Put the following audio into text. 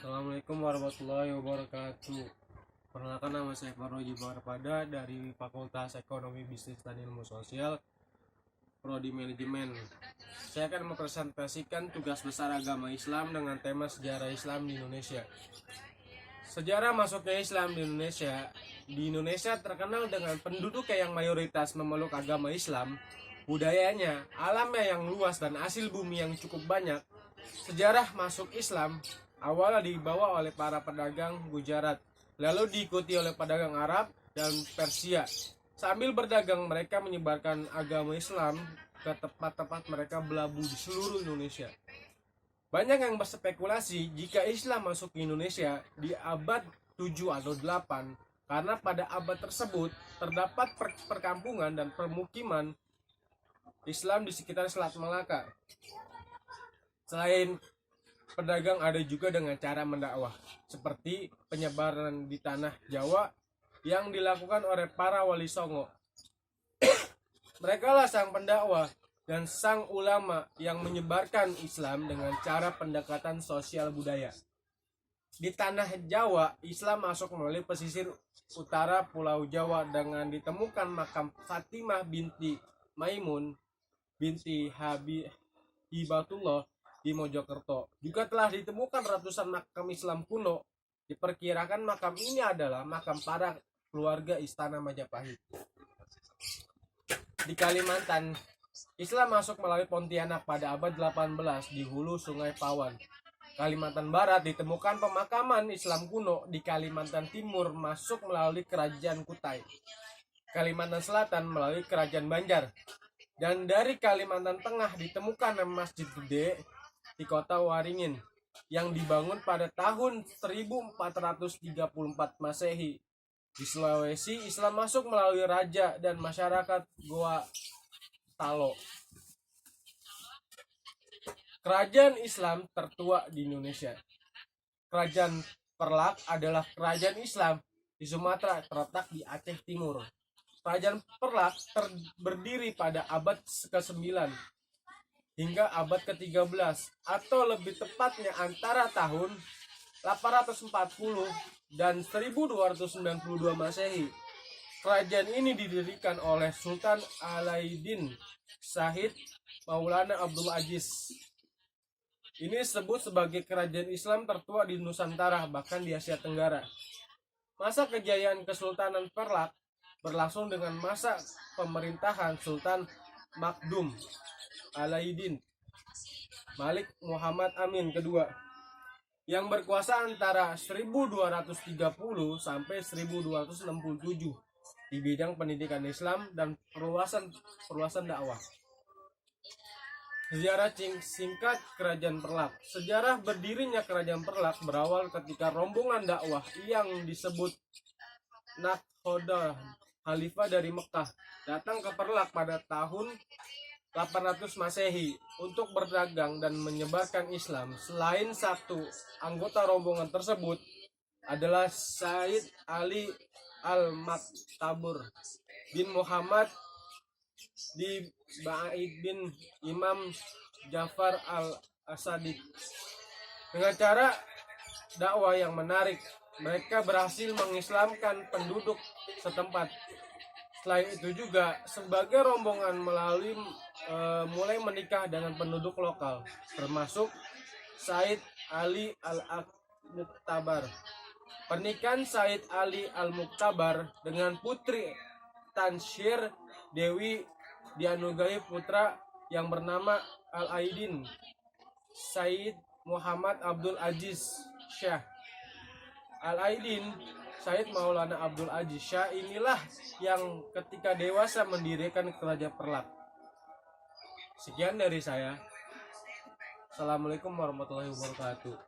Assalamualaikum warahmatullahi wabarakatuh. Perkenalkan, nama saya Farroji Barpada dari Fakultas Ekonomi Bisnis dan Ilmu Sosial, Prodi Manajemen. Saya akan mempresentasikan tugas besar agama Islam dengan tema sejarah Islam di Indonesia. Sejarah masuknya Islam di Indonesia. Di Indonesia terkenal dengan penduduknya yang mayoritas memeluk agama Islam, budayanya, alamnya yang luas dan hasil bumi yang cukup banyak. Sejarah masuk Islam awalnya dibawa oleh para pedagang Gujarat, lalu diikuti oleh pedagang Arab dan Persia. Sambil berdagang, mereka menyebarkan agama Islam ke tempat-tempat mereka berlabuh di seluruh Indonesia. Banyak yang berspekulasi jika Islam masuk ke Indonesia di abad 7 atau 8, karena pada abad tersebut terdapat perkampungan dan permukiman Islam di sekitar Selat Melaka. Selain pedagang, ada juga dengan cara mendakwah, seperti penyebaran di tanah Jawa yang dilakukan oleh para wali songo. Mereka lah sang pendakwah dan sang ulama yang menyebarkan Islam dengan cara pendekatan sosial budaya. Di tanah Jawa, Islam masuk melalui pesisir utara Pulau Jawa dengan ditemukan makam Fatimah binti Maimun binti Hibatullah di Mojokerto. Juga telah ditemukan ratusan makam Islam kuno. Diperkirakan makam ini adalah makam para keluarga Istana Majapahit. Di Kalimantan, Islam masuk melalui Pontianak pada abad 18 di hulu Sungai Pawan. Kalimantan Barat ditemukan pemakaman Islam kuno. Di Kalimantan Timur masuk melalui Kerajaan Kutai. Kalimantan Selatan melalui Kerajaan Banjar. Dan dari Kalimantan Tengah ditemukan Masjid Gede di kota Waringin yang dibangun pada tahun 1434 Masehi. Di Sulawesi, Islam masuk melalui raja dan masyarakat Goa Talo. Kerajaan Islam tertua di Indonesia. Kerajaan Perlak adalah kerajaan Islam di Sumatera, terletak di Aceh Timur. Kerajaan Perlak berdiri pada abad ke-9 hingga abad ke-13, atau lebih tepatnya antara tahun 840 dan 1292 Masehi. Kerajaan ini didirikan oleh Sultan Alauddin Syahid Maulana Abdul Aziz. Ini disebut sebagai kerajaan Islam tertua di Nusantara, bahkan di Asia Tenggara. Masa kejayaan Kesultanan Perlak berlangsung dengan masa pemerintahan Sultan Makdum Alauddin Malik Muhammad Amin kedua, yang berkuasa antara 1230 sampai 1267 di bidang pendidikan Islam dan perluasan dakwah. Sejarah singkat Kerajaan Perlak. Sejarah berdirinya Kerajaan Perlak berawal ketika rombongan dakwah yang disebut Nakhodah Khalifah dari Mekah datang ke Perlak pada tahun 800 Masehi untuk berdagang dan menyebarkan Islam. Selain satu, anggota rombongan tersebut adalah Said Ali Al-Maktabur bin Muhammad di Ba'id bin Imam Jafar Al-Asadi. Dengan cara dakwah yang menarik, mereka berhasil mengislamkan penduduk setempat. Selain itu juga, sebagai rombongan mulai menikah dengan penduduk lokal, termasuk Said Ali Al-Muktabar. Pernikahan Said Ali Al-Muktabar dengan putri Tansyir Dewi dianugerahi putra yang bernama Al-Aidin Said Muhammad Abdul Aziz Syah. Al-Aidin Said Maulana Abdul Aziz Syah inilah yang ketika dewasa mendirikan Kerajaan Perlak. Sekian dari saya. Assalamualaikum warahmatullahi wabarakatuh.